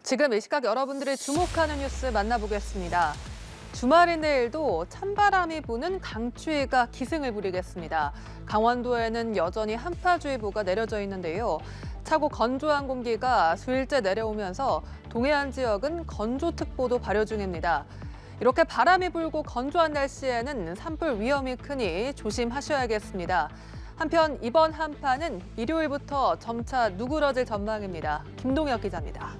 지금 이 시각 여러분들이 주목하는 뉴스 만나보겠습니다. 주말인 내일도 찬바람이 부는 강추위가 기승을 부리겠습니다. 강원도에는 여전히 한파주의보가 내려져 있는데요. 차고 건조한 공기가 수일째 내려오면서 동해안 지역은 건조특보도 발효 중입니다. 이렇게 바람이 불고 건조한 날씨에는 산불 위험이 크니 조심하셔야겠습니다. 한편 이번 한파는 일요일부터 점차 누그러질 전망입니다. 김동혁 기자입니다.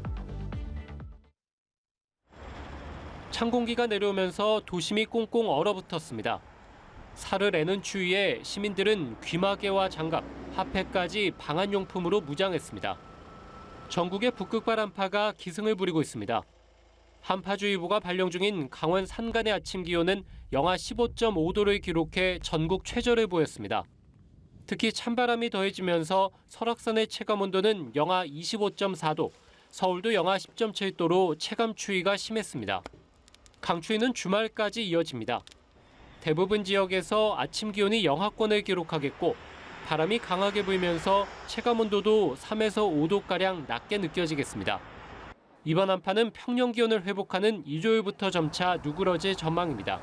찬 공기가 내려오면서 도심이 꽁꽁 얼어붙었습니다. 살을 애는 추위에 시민들은 귀마개와 장갑, 핫팩까지 방한용품으로 무장했습니다. 전국의 북극발 한파가 기승을 부리고 있습니다. 한파주의보가 발령 중인 강원 산간의 아침 기온은 영하 15.5도를 기록해 전국 최저를 보였습니다. 특히 찬바람이 더해지면서 설악산의 체감온도는 영하 25.4도, 서울도 영하 10.7도로 체감 추위가 심했습니다. 강추위는 주말까지 이어집니다. 대부분 지역에서 아침 기온이 영하권을 기록하겠고 바람이 강하게 불면서 체감온도도 3에서 5도가량 낮게 느껴지겠습니다. 이번 한파는 평년 기온을 회복하는 일요일부터 점차 누그러질 전망입니다.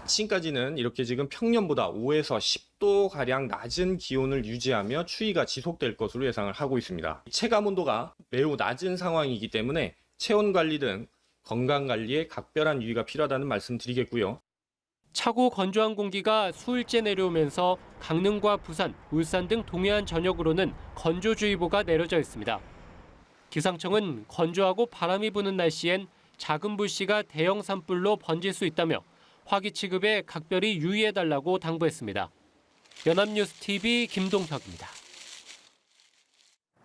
아침까지는 이렇게 지금 평년보다 5에서 10도가량 낮은 기온을 유지하며 추위가 지속될 것으로 예상을 하고 있습니다. 체감온도가 매우 낮은 상황이기 때문에 체온 관리 등 건강관리에 각별한 유의가 필요하다는 말씀 드리겠고요. 차고 건조한 공기가 수일째 내려오면서 강릉과 부산, 울산 등 동해안 전역으로는 건조주의보가 내려져 있습니다. 기상청은 건조하고 바람이 부는 날씨엔 작은 불씨가 대형 산불로 번질 수 있다며 화기 취급에 각별히 유의해달라고 당부했습니다. 연합뉴스TV 김동혁입니다.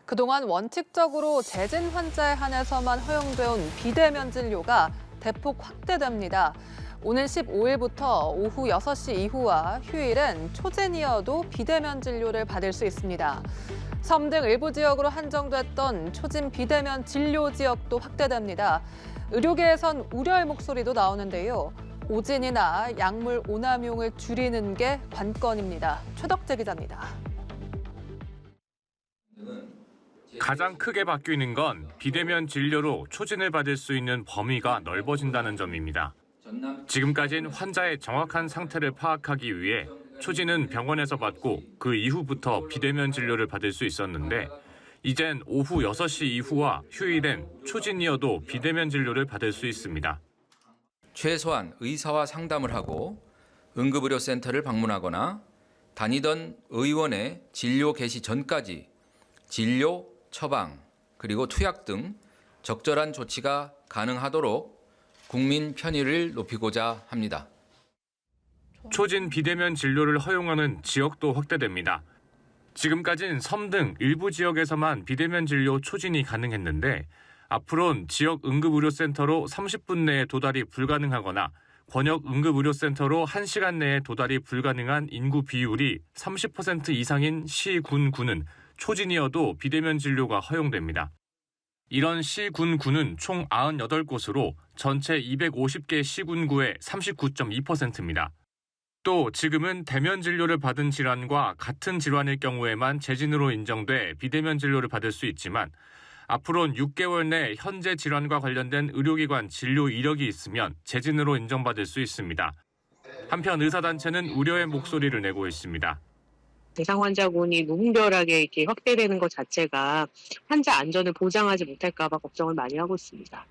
그동안 원칙적으로 재진 환자에 한해서만 허용돼온 비대면 진료가 대폭 확대됩니다. 오는 15일부터 오후 6시 이후와 휴일엔 초진이어도 비대면 진료를 받을 수 있습니다. 섬 등 일부 지역으로 한정됐던 초진 비대면 진료 지역도 확대됩니다. 의료계에선 우려의 목소리도 나오는데요. 오진이나 약물 오남용을 줄이는 게 관건입니다. 최덕재 기자입니다. 가장 크게 바뀌는 건 비대면 진료로 초진을 받을 수 있는 범위가 넓어진다는 점입니다. 지금까진 환자의 정확한 상태를 파악하기 위해 초진은 병원에서 받고 그 이후부터 비대면 진료를 받을 수 있었는데 이젠 오후 6시 이후와 휴일엔 초진이어도 비대면 진료를 받을 수 있습니다. 최소한 의사와 상담을 하고 응급의료센터를 방문하거나 다니던 의원의 진료 개시 전까지 진료, 처방, 그리고 투약 등 적절한 조치가 가능하도록 국민 편의를 높이고자 합니다. 초진 비대면 진료를 허용하는 지역도 확대됩니다. 지금까진 섬 등 일부 지역에서만 비대면 진료 초진이 가능했는데 앞으로는 지역 응급의료센터로 30분 내에 도달이 불가능하거나 권역 응급의료센터로 1시간 내에 도달이 불가능한 인구 비율이 30% 이상인 시, 군, 구는 초진이어도 비대면 진료가 허용됩니다. 이런 시, 군, 구는 총 98곳으로 전체 250개 시군구의 39.2%입니다. 또 지금은 대면 진료를 받은 질환과 같은 질환일 경우에만 재진으로 인정돼 비대면 진료를 받을 수 있지만 앞으로는 6개월 내 현재 질환과 관련된 의료기관 진료 이력이 있으면 재진으로 인정받을 수 있습니다. 한편 의사단체는 우려의 목소리를 내고 있습니다. 대상 환자군이 무분별하게 이렇게 확대되는 것 자체가 환자 안전을 보장하지 못할까 봐 걱정을 많이 하고 있습니다.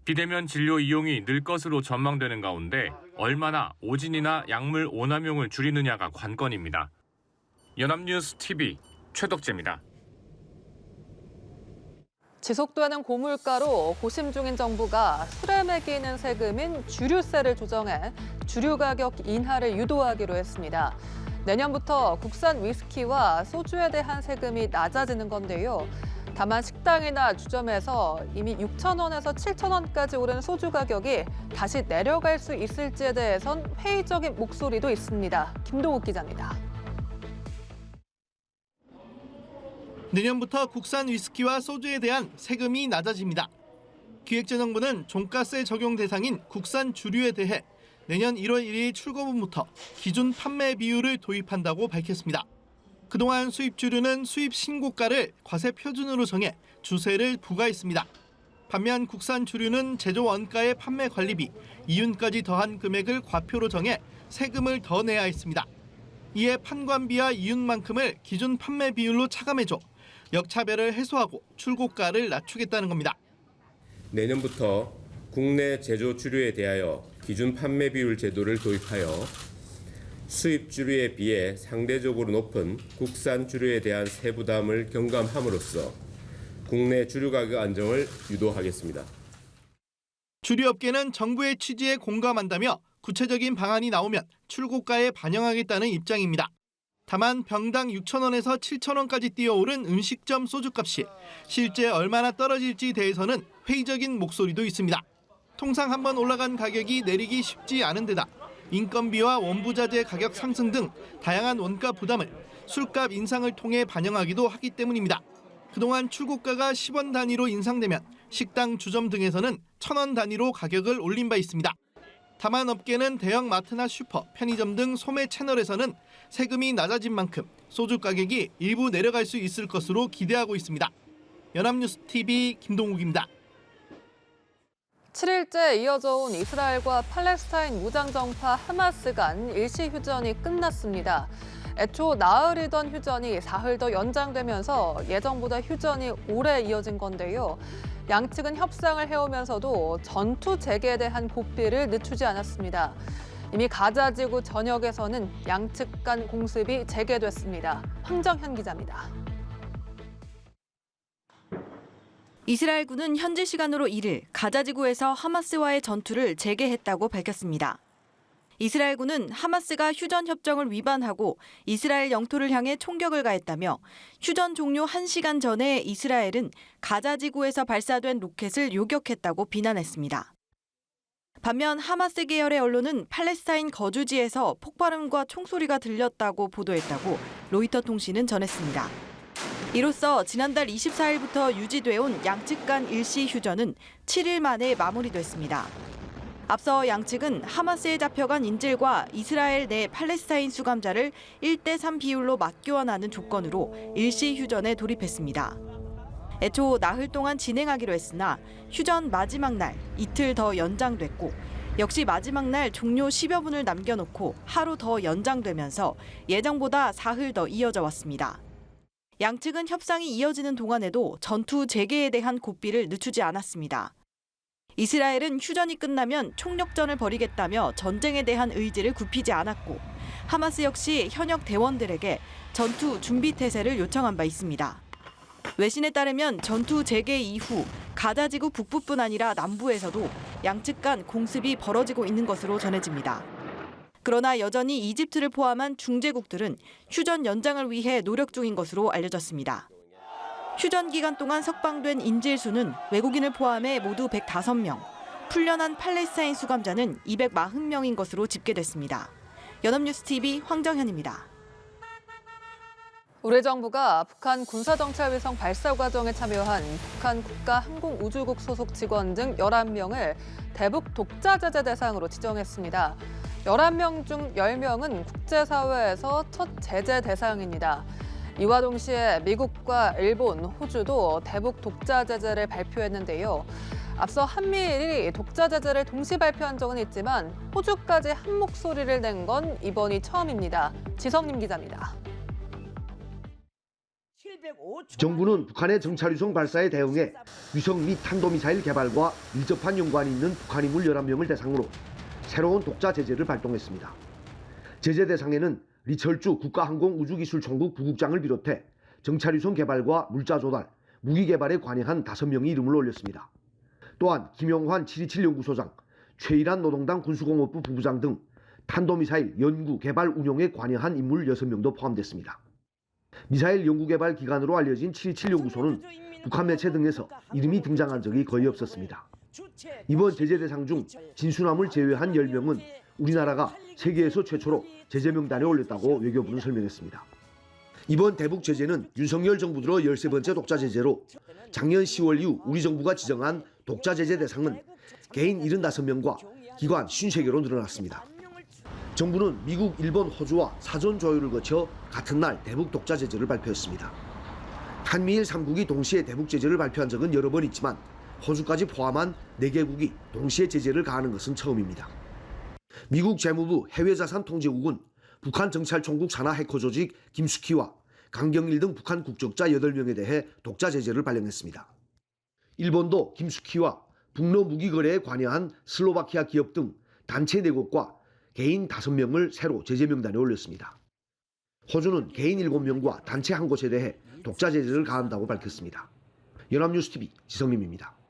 비대면 진료 이용이 늘 것으로 전망되는 가운데 얼마나 오진이나 약물 오남용을 줄이느냐가 관건입니다. 연합뉴스TV 최덕재입니다. 지속되는 고물가로 고심 중인 정부가 술에 매기는 세금인 주류세를 조정해 주류 가격 인하를 유도하기로 했습니다. 내년부터 국산 위스키와 소주에 대한 세금이 낮아지는 건데요. 다만 식당이나 주점에서 이미 6,000원에서 7,000원까지 오른 소주 가격이 다시 내려갈 수 있을지에 대해선 회의적인 목소리도 있습니다. 김동욱 기자입니다. 내년부터 국산 위스키와 소주에 대한 세금이 낮아집니다. 기획재정부는 종가세 적용 대상인 국산 주류에 대해 내년 1월 1일 출고분부터 기준 판매 비율을 도입한다고 밝혔습니다. 그동안 수입 주류는 수입 신고가를 과세 표준으로 정해 주세를 부과했습니다. 반면 국산 주류는 제조 원가의 판매 관리비, 이윤까지 더한 금액을 과표로 정해 세금을 더 내야 했습니다. 이에 판관비와 이윤만큼을 기준 판매 비율로 차감해줘 역차별을 해소하고 출고가를 낮추겠다는 겁니다. 내년부터 국내 제조 주류에 대하여 기준 판매 비율 제도를 도입하여 수입 주류에 비해 상대적으로 높은 국산 주류에 대한 세부담을 경감함으로써 국내 주류 가격 안정을 유도하겠습니다. 주류업계는 정부의 취지에 공감한다며 구체적인 방안이 나오면 출고가에 반영하겠다는 입장입니다. 다만 병당 6,000원에서 7,000원까지 뛰어오른 음식점 소주값이 실제 얼마나 떨어질지에 대해서는 회의적인 목소리도 있습니다. 통상 한번 올라간 가격이 내리기 쉽지 않은 데다 인건비와 원부자재 가격 상승 등 다양한 원가 부담을 술값 인상을 통해 반영하기도 하기 때문입니다. 그동안 출고가가 10원 단위로 인상되면 식당, 주점 등에서는 1,000원 단위로 가격을 올린 바 있습니다. 다만 업계는 대형 마트나 슈퍼, 편의점 등 소매 채널에서는 세금이 낮아진 만큼 소주 가격이 일부 내려갈 수 있을 것으로 기대하고 있습니다. 연합뉴스TV 김동욱입니다. 7일째 이어져 온 이스라엘과 팔레스타인 무장정파 하마스 간 일시 휴전이 끝났습니다. 애초 나흘이던 휴전이 사흘 더 연장되면서 예정보다 휴전이 오래 이어진 건데요. 양측은 협상을 해오면서도 전투 재개에 대한 고삐를 늦추지 않았습니다. 이미 가자지구 전역에서는 양측 간 공습이 재개됐습니다. 황정현 기자입니다. 이스라엘군은 현지 시간으로 1일 가자지구에서 하마스와의 전투를 재개했다고 밝혔습니다. 이스라엘군은 하마스가 휴전 협정을 위반하고 이스라엘 영토를 향해 총격을 가했다며 휴전 종료 1시간 전에 이스라엘은 가자지구에서 발사된 로켓을 요격했다고 비난했습니다. 반면 하마스 계열의 언론은 팔레스타인 거주지에서 폭발음과 총소리가 들렸다고 보도했다고 로이터 통신은 전했습니다. 이로써 지난달 24일부터 유지돼 온 양측 간 일시 휴전은 7일 만에 마무리됐습니다. 앞서 양측은 하마스에 잡혀간 인질과 이스라엘 내 팔레스타인 수감자를 1대3 비율로 맞교환하는 조건으로 일시 휴전에 돌입했습니다. 애초 나흘 동안 진행하기로 했으나 휴전 마지막 날 이틀 더 연장됐고 역시 마지막 날 종료 10여 분을 남겨놓고 하루 더 연장되면서 예정보다 사흘 더 이어져 왔습니다. 양측은 협상이 이어지는 동안에도 전투 재개에 대한 고삐를 늦추지 않았습니다. 이스라엘은 휴전이 끝나면 총력전을 벌이겠다며 전쟁에 대한 의지를 굽히지 않았고 하마스 역시 현역 대원들에게 전투 준비 태세를 요청한 바 있습니다. 외신에 따르면 전투 재개 이후 가자지구 북부뿐 아니라 남부에서도 양측 간 공습이 벌어지고 있는 것으로 전해집니다. 그러나 여전히 이집트를 포함한 중재국들은 휴전 연장을 위해 노력 중인 것으로 알려졌습니다. 휴전 기간 동안 석방된 인질 수는 외국인을 포함해 모두 105명, 풀려난 팔레스타인 수감자는 240명인 것으로 집계됐습니다. 연합뉴스TV 황정현입니다. 우리 정부가 북한 군사정찰위성 발사 과정에 참여한 북한 국가항공우주국 소속 직원 등 11명을 대북 독자 제재 대상으로 지정했습니다. 11명 중 10명은 국제사회에서 첫 제재 대상입니다. 이와 동시에 미국과 일본, 호주도 대북 독자 제재를 발표했는데요. 앞서 한미일이 독자 제재를 동시 발표한 적은 있지만 호주까지 한 목소리를 낸 건 이번이 처음입니다. 지성님 기자입니다. 정부는 북한의 정찰위성 발사에 대응해 위성 및 탄도미사일 개발과 밀접한 연관이 있는 북한 인물 11명을 대상으로 새로운 독자 제재를 발동했습니다. 제재 대상에는 리철주 국가항공우주기술총국 부국장을 비롯해 정찰위성 개발과 물자 조달, 무기 개발에 관여한 5명이 이름을 올렸습니다. 또한 김영환 727 연구소장, 최일한 노동당 군수공업부 부부장 등 탄도미사일 연구, 개발, 운용에 관여한 인물 6명도 포함됐습니다. 미사일 연구개발 기관으로 알려진 727 연구소는 북한 매체 등에서 이름이 등장한 적이 거의 없었습니다. 이번 제재 대상 중 진수남을 제외한 10명은 우리나라가 세계에서 최초로 제재 명단에 올렸다고 외교부는 설명했습니다. 이번 대북 제재는 윤석열 정부 들어 13번째 독자 제재로 작년 10월 이후 우리 정부가 지정한 독자 제재 대상은 개인 75명과 기관 53개로 늘어났습니다. 정부는 미국, 일본, 호주와 사전 조율을 거쳐 같은 날 대북 독자 제재를 발표했습니다. 한미일 3국이 동시에 대북 제재를 발표한 적은 여러 번 있지만 호주까지 포함한 4개국이 동시에 제재를 가하는 것은 처음입니다. 미국 재무부 해외자산통제국은 북한 정찰총국 산하 해커 조직 김숙희와 강경일 등 북한 국적자 8명에 대해 독자 제재를 발령했습니다. 일본도 김숙희와 북러 무기 거래에 관여한 슬로바키아 기업 등 단체 4곳과 개인 5명을 새로 제재 명단에 올렸습니다. 호주는 개인 7명과 단체 1곳에 대해 독자 제재를 가한다고 밝혔습니다. 연합뉴스TV 지성림입니다.